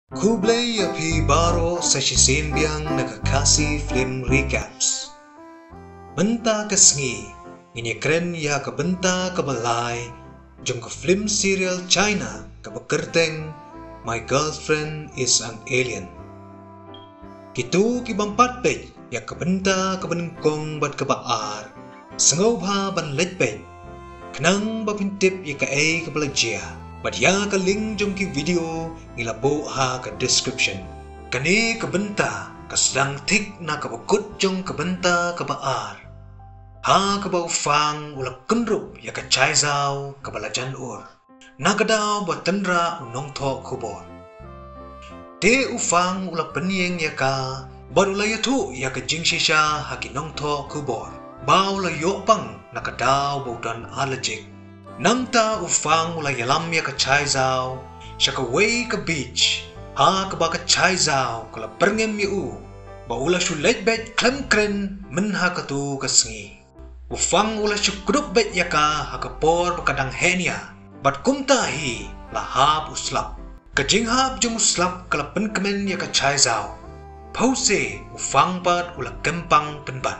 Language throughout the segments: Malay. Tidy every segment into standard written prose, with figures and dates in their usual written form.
Kublai api baro sa sisimbiang nakakasi film recaps. Benta kesngi, ini keren ya ke benta ke balai, jong ke film serial China ke bekerteng My Girlfriend is an Alien. Kitu ki bampat pej ya ke benta ke benengkong bat ke baar, sengau ba ban lej pej, kenang ba pintip ya ke ke belajia. But ya ka link jong ki video ngilabo ha ka description. Kani ka benta ka sedang tik na ka bakut jong ka benta ka baar. Ha ka bau fang ula kendrup ya ka chai zau ka balajan ur. Na ka daw buat tendra unong to kubor. Te ufang ula penyeng ya ka baru la yatu ya ka jing shisha ha ki nong to kubor. Bau la yopang na ka daw bau dan allergic. Nangta ufang ula yalam ya ka chai zau, siya ka way ka beach, ha ka ba ka chai zau, kala perngem ya ba ula syu lej bet klem kren, men ha ka tu ka sengi. Ufang ula syu krup bet ya ka, ha ka por bakadang henya, bat kumta hi, lahap uslap. Ka jinghap jung uslap kala penkemen ya ka chai zau. Pause ufang bat ula kempang penban.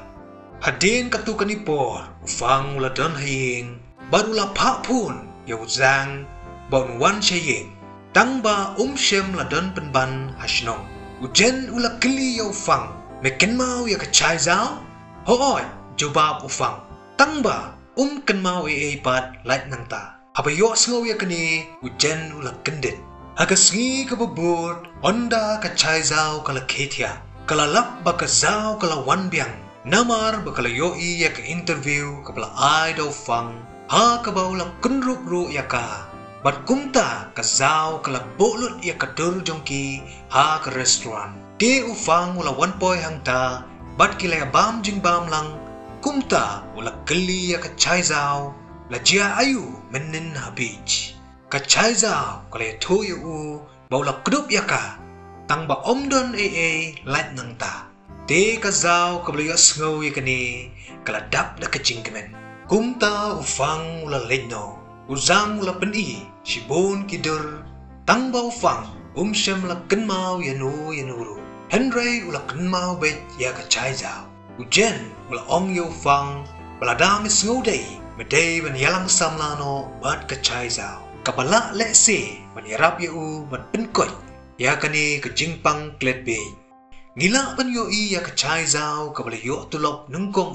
Hadin ka tu kanipor, ufang ula don haying, barulah pak pun ya uzang baun wan syaying tangba shem ladon penban hasnong ujen ula kili ya ufang meken mau ya kecai zau hoi jawab ufang tangba ken mau pat light nangta apa yo sengau ya kini ujen ula kendit aga sengi ke bebut onda kecai zau kala ketia kala lap baka zau kala wan biang namar bakala yoi ya ke interview kepala ai da ufang ha ka baula kunrup ru ya ka bat kumta ka zau ka bolut ya ka dur jongki ha ka restoran te ufang ula wan poi hang ta bat kila bam jing bam lang kumta ula keli ya ka chai zau la jia ayu menin ha beach ka chai zau kala to yu baula kdup ya ka tang ba omdon light nang ta te ka zau ka blia sngo ya kani kala dap da ka jingkemen kumta ufang ula lejno, uzang ula peni, shibon kidur, tangba ufang, shem la kenmau yanuru, Henry ula kenmau bet ya ka chai zau, ujen ula ong ya ufang, baladam is ngudai, medai ban yalang samlano bat ka chai zau, kapala le se, ban yarap ya ban penkot, ya kani ka jingpang klet be, ngila ban yo ya ka chai zau, kapala yo tulop nungkong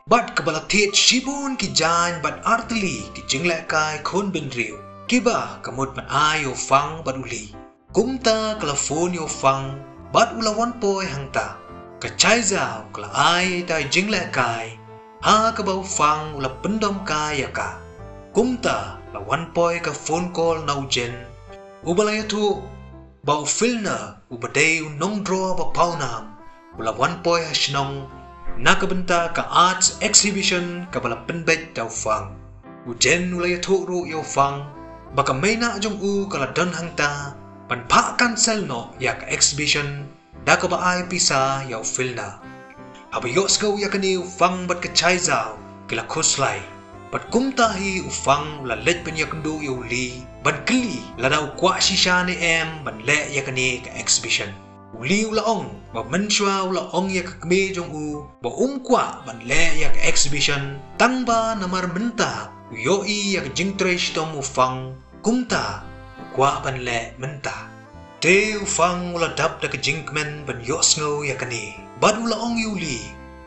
bat kabala tit shibun ki jan bat artli ki jingle kai khon bin riu kiba kamut man ayo fang bat uli kumta kala phone yo fang bat ula wan poi hangta ka chai zau kala ai dai jingle kai ha ka bau fang ula pendom kai ya ka kumta la wan poi ka phone call nau jen ubalaya tu bau filna ubadei nong draw ba paunam ula wan poi hasnong nakabenta ka arts exhibition kabala penbet daw fang ujen ulay turu yaw fang baka may na jong kala don hangta panpa cancel no ya ka exhibition da ka ba ay pisa yaw filna abayos ka uya kani ufang bat ka chai zau kila kuslay bat kumtahi ufang ula let pen ya kendo yaw li ban kli la daw kwa shisha ni ban le ya kani ka exhibition uli ulaong ba menswa ulaong ya kakme jong ba kwa ban le ya exhibition tangba namar menta yoi ya jingtresh tom ufang kumta kwa ban le menta te ufang ula dap da jingkmen ban yosngo ya kani bad ulaong yuli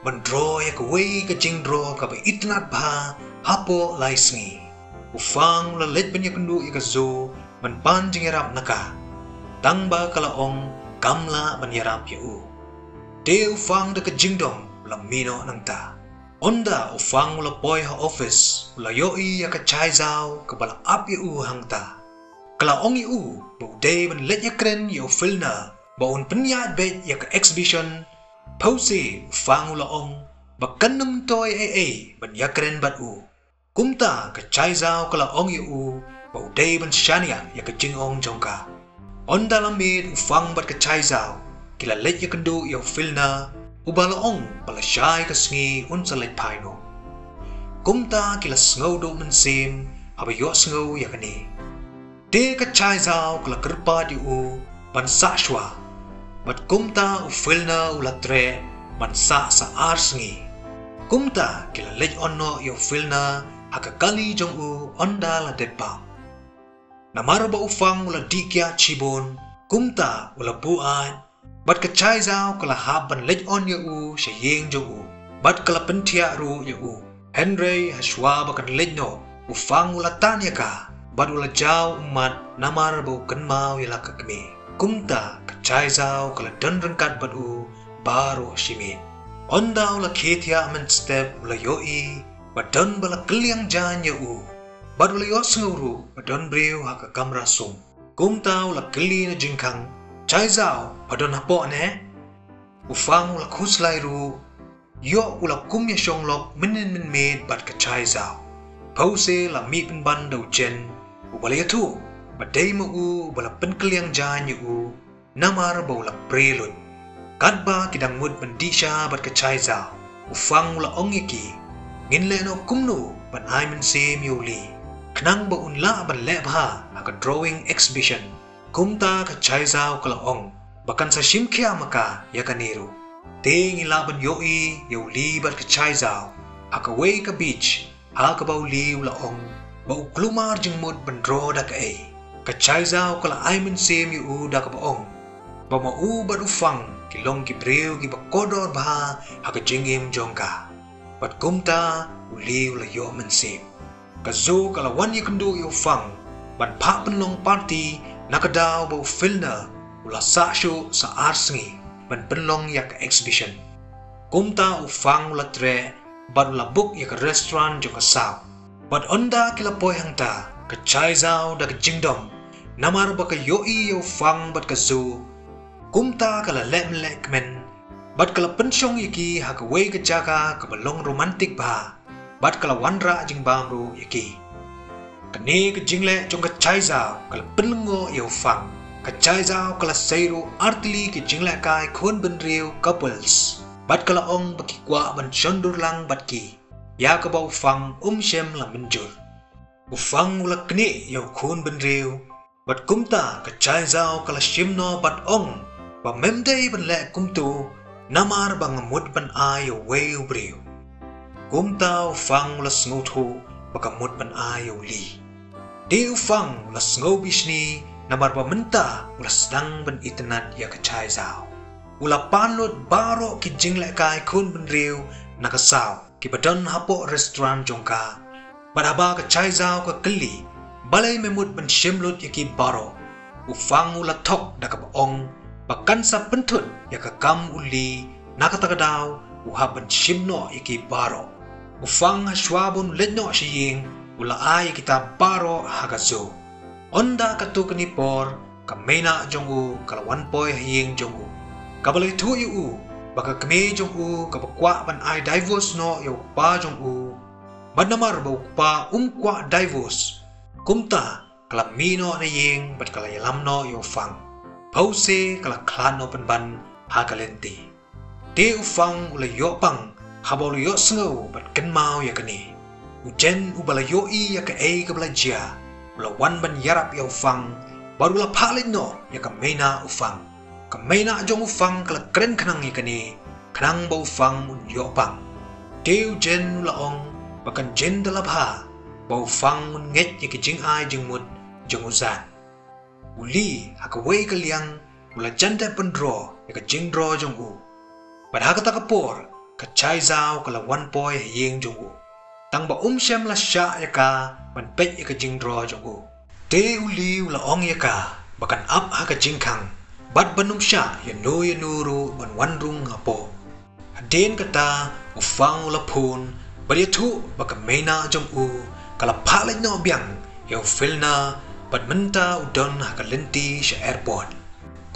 ban draw ya way ka jing draw ka ba itnat ba hapo laisngi ufang ula let ban ya kundu ya zo ban pan jingirap naka tangba kalaong kamla banyarap yu. Te ufang da ka jingdong la mino nang ta. Onda ufang ula poi ha office ula yoi ya ka chai zau ka bala ap yu hang ta. Kala ong yu bau day ban let ya kren yu filna baun penyat bet ya ka exhibition pause ufang ula ong bakanam toy ban ya kren bat kumta ka chai zau kala ong yu bau day ban shania ya ka jingong jongka. Onda lamid ufang bat ka chai zau kila let ya kendo yaw filna ubalaong pala syay ka sngi unsa let paino kumta kila sngaw do mensim habayo sngaw ya kani de ka chai zau kala kerpa di ban sashwa bat kumta ufilna ulatre ban sa arsngi kumta kila lej onno yo filna hakakali jong u onda la depa namar ba ufang ula dikya chibon kumta ula buan bat kachai zao kala haban lej on yo u shayeng jong u bat kala pentia ru yo u Henry hashwa bakan lej no ufang ula tanya ka bat ula jao umat namar ba kenmau yala kakme kumta kachai zao kala dan rengkat bat u baro shimin onda ula ketia men step ula yoi badan bala keliang jan ya u bad ula yo snguru badan breu haka kamra sum kumta ula keli na jingkang chai zao badan hapo ne ufang ula khuslai ru yo ula kum ya shonglok minin min med bad ka chai zao pause la mi pen ban dau chen u bala tu badai mo u bala pen keliang jan ya u namar ba ula prelun kadba kidang mud bandisha bat kachai zao ufang ula ongiki ngin le no kumnu ban aimen sem yuli knang ba unla ban lebha aka drawing exhibition kumta kachai zao kala ong bakan sa shimkhya maka yakaniru te ngila ban yoi yuli bat kachai zao aka way ka beach aka ba uli ula ong ba uklumar jing mud ban draw da ka ay kachai zao kala aimen sem yu da ka ba ong ba mau bat ufang kilong ki breu ki bakodor bah haka jingim jongka bat kumta uli ula yo mensim kazo kala wan ye kendu yo fang ban pa penlong party nakadaw ba filna ula sashu sa arsngi ban penlong yak exhibition kumta ufang ula tre bat ula book yak restaurant jo kasaw bat onda kila poy hangta ka chai zao da ka jingdom namar ba ka yoi yo fang bat kazo kumta kala lek men bat kala pensyong yaki haka way ka jaka ka balong romantik ba bat kala wanra jing bamru yaki kani ka jingle jong ka chai zao kala penlengo yo fang ka chai zao kala seiru artili ka jingle kai khon benriu couples bat kala ong baki kwa ban shondur lang bat ki ya ka ba ufang shem la menjur ufang ula kni yo khon benriu bat kumta ka chai zao kala shimno bat ong ba memdei ban le kumtu namar bang mud ban ayo weu breu kumta ufang la sngutu baka mud ban ayo li de ufang la sngo bishni namar ba menta ula sedang ban internet ya kachai zao ula panlut baro ki jingle kai kun ban reu nakasaw ki badan hapo restaurant jongka badaba kachai zao ka kli balai memud ban shimlut yaki baro ufang ula tok daka ong bakan sa pentut ya kakam uli nakatagadaw uhaban shimno iki baro ufang hashwabon ledno shiying ula ay kita baro hagazo onda katu kanipor kamena jongu kalawan poy hiying jongu kabalay tu yu baka kame jongu kabakwa ban ay divorce no yu pa jongu badnamar ba pa kwa divorce kumta kalamino na ying bat kalayalam no yu fang pause kala klano penban hakalenti te ufang ula yopang habol yo sngo bat kenmau ya kani ujen ubala yo I ya ka ei ka belajar ula wan ban yarap ya ufang baru la palin no ya ka mena ufang ka mena jong ufang kala keren kanang ya kani kanang ba ufang un yopang te ujen ula ong bakan jen dalabha ba ufang un nget ya ka jing ai jing mut jong uzan uli hakaway kaliang ula janda pendro ya ka jing dro jong u pada hakata kapor ka chai zao kala wan poy yeng jong u tang ba shem la sha ya ka ban pet ya ka jing dro jong u te uli ula ong ya ka bakan up ha ka jing kang bat banum sha ya nuru ban wan rung hapo aden kata ufang ula pun bari tu baka mena jong u kala phalai no biang ya filna bat menta udon hakalenti sa airport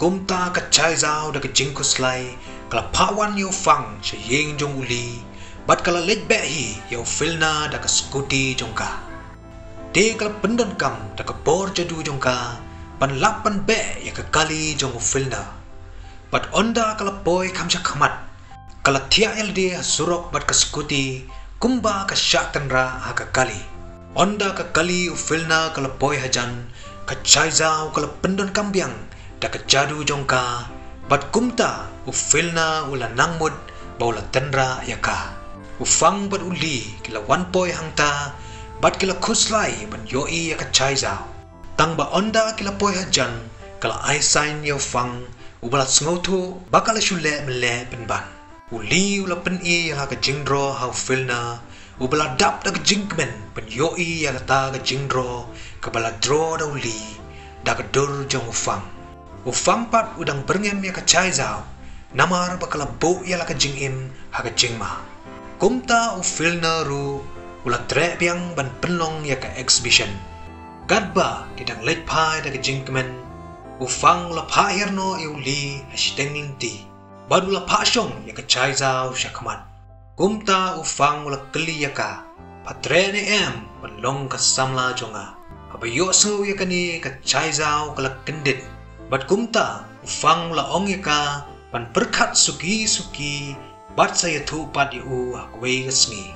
kumta ka chai zao da ka jingkuslai kala pawan yo fang sa yeng jong uli bat kala let be hi yo filna da ka skuti jongka de kala pendon kam da ka bor jadu jongka pan lapan be ya ka kali jong filna bat onda kala boy kam sa khamat kala thia ld surok bat ka skuti kumba ka shatanra ha ka kali onda ka kali ufilna kala boy hajan ka chai zao kala pendon kambiang da kejadu jongka bat kumta ufilna ula nangmud baula tendra yaka ufang bat uli kila wanpoi hangta bat kila kuslai ban yoi yaka chaizao tang ba onda kila poi hajan kala aisain ya ufang ubalat sngotu bakal shule mele penban uli ula peni ya ka jingdro ha ufilna ubala dap da jingmen pen yoi ya ta ka jingdro kabala dro da uli da ka dur jong ufang pat udang berngem ya ka chaizao namar bakala bo ya la ka jingim ha ka jingma kumta ufilna ru ula tre biang ban penlong ya ka exhibition gadba kidang late pai da ka jingmen ufang ula phahirno uli hashtenging ti badula phashong ya ka chaizao shakman kumta ufang ula kli ya ka patrene em penlong ka samla jonga abayo so ya kani ka chaizao kala kendit bat kumta ufang la ong ya ka pan perkat suki bat saya thu pat yu hakwei gasmi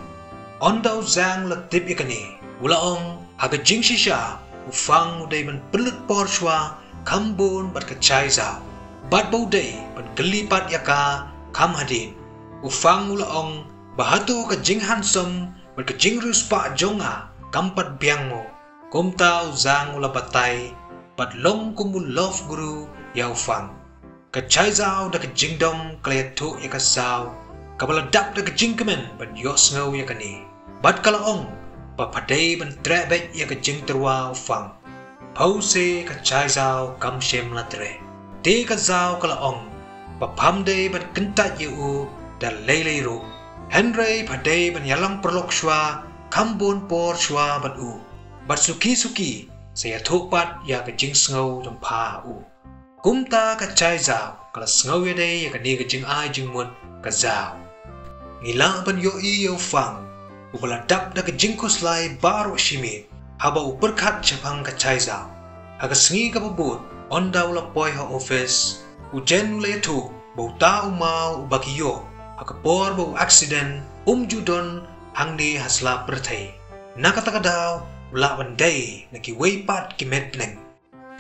ondau zang la tip ya kani ula ong haga jing shisha ufang udai ban pelut porshwa kambun bat ka chaizao bat baudai pan kelipat ya ka kam hadin ufang ula ong bahatu ka jing handsome bat ka jing ruspa jonga kampat biangmo kumta uzang ula batai bat long kumul love guru ya ufang ka chaizao da ka jingdom klayatu ya ka sao kabala dap da ka jingkemen ban yos ngau ya kani bat kala ong pa padai ban trebek ya ka jing terwa ufang pause ka chaizao kam shem la tre te ka zao kala ong pa pamde ban kentat yu da lele ru henry padai ban yalang perlok shwa kambon por shwa bat u bat suki saya thupat ya ka jing ngau jom pha u kumta ka chaizao kala ngau ya dei ya ka ni ka jing ai jing mut ka zao ngila ban yo i yo fang ubala dap da ka jing kuslai baro shimi haba uperkat chapang ka chaizao aga sngi ka babut onda ula poi ha office ujen ula tu bauta umau ubakiyo aga por bau accident judon hangni hasla perthai nakatakadaw ula bandai naki weipat kimet neng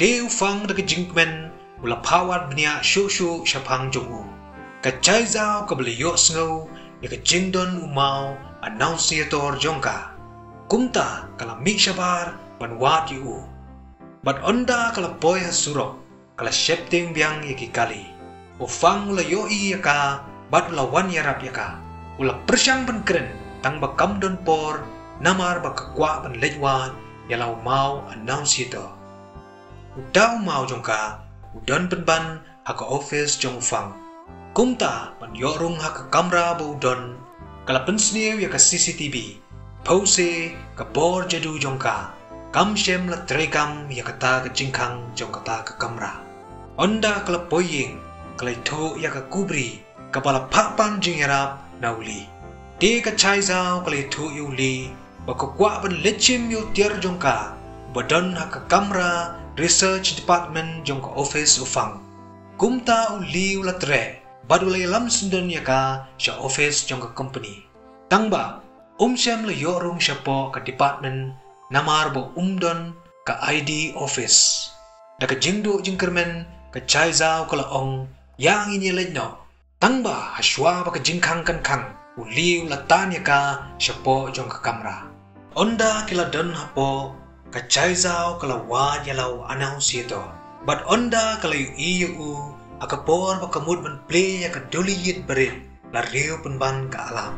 de ufang da ka jingmen ula pawat bnia shu shapang jongu ka chaizao ka beliyo sngo ya ka jingdon umau annunciator jongka kumta kala mi shabar ban wat yu bat onda kala poi hasuro kala shepting biang yaki kali ufang ula yoi yaka bat ula wan yarap yaka ula persyang ban keren tang bakam don por namar bakakwa ban lejwa yalau mau annunciator udau mau jongka udon penban haka office jong ufang kumta ban yorung haka kamera ba udon kala pensniu ya ka CCTV pause ka bor jadu jongka kam shem la trekam ya kata ka jingkang jong kata ka kamera onda kala poying kala itu ya ka kubri kapala papan jing yarap nauli de ka chaizao kala itu yuli bakakwa ban lechim yu tiar jongka badan haka kamera research department jongka office ufang kumta uli ula tre badulay lam sundon yaka sya office jongka company tangba shem la yorung sya po ka department namar bo don ka ID office da ka jingdo jingkermen ka chaizao kala ong yang ini lejno tangba haswa ba ka jingkang kang uli ula tan yaka sya po jongka kamera onda kila don hapo ka chaizao kala wad yalau annunciator but onda kala yu akapor bakamud ban play ya ka duliyit berit la riu penban ka alam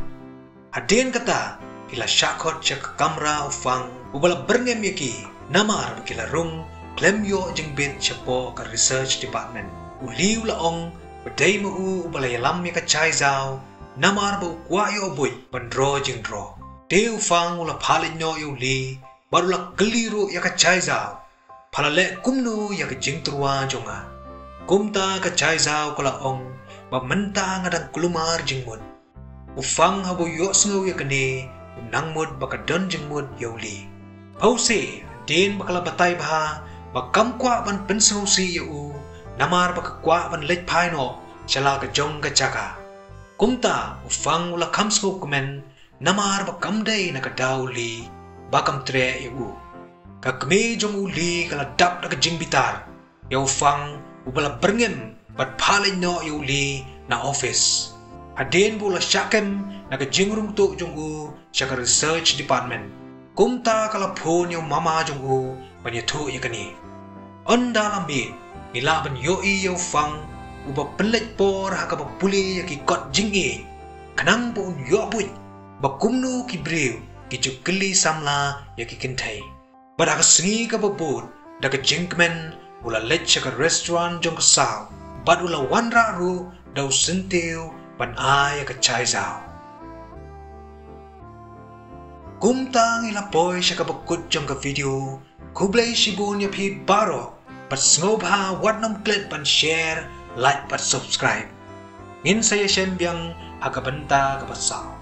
hadin kata kila syakot ya ka kamera ufang ubala berngem yaki namar kila rung klem yo jengbit syapo ka research department uli ulaong badai mu ubala yalam ya ka chaizao namar ba kwa yo boy bandro jingdro de ufang ula phalin no yuli barula keliru ya ka chaizao phalale kumnu ya ka jingtrua jonga kumta ka chaizao kala ong ba menta ngadang kulumar jingmut ufang habu yo sngu ya kani nangmut baka don jingmut yuli pause din bakala batay baha bakam kwa ban pensau si yu namar baka kwa ban lej paino chala ka jong ka chaka kumta ufang ula kamsku kumen namar bakam day nakadauli bakam tre yu kakme jong uli kala dap na ka jingbitar ya ufang ubala berngem pat paling no yuli na office. Hadin bula syakem na kajingrung tu junggu syaka research department. Kumta kalapun yung mama junggu banyetu yakani. Onda lambit nilaban yoi yaw fang uba pelet por haka papuli yaki kot jingi. Kanang pun yobut bakumnu kibriu kijuk geli samla yaki kentai. Pada kesengi ka babut daga jingkmen ula let syaka restaurant jong kesau. Bad ula wanra ru dau sentiu ban ay ka chai zao. Kumtang ilapoy siya kabakut jong ka video, kublay shibun ya pi baro, pat sngob ha wat nam klik pan share, like pat subscribe. Ngin saya shen biang agabanta kapasaw.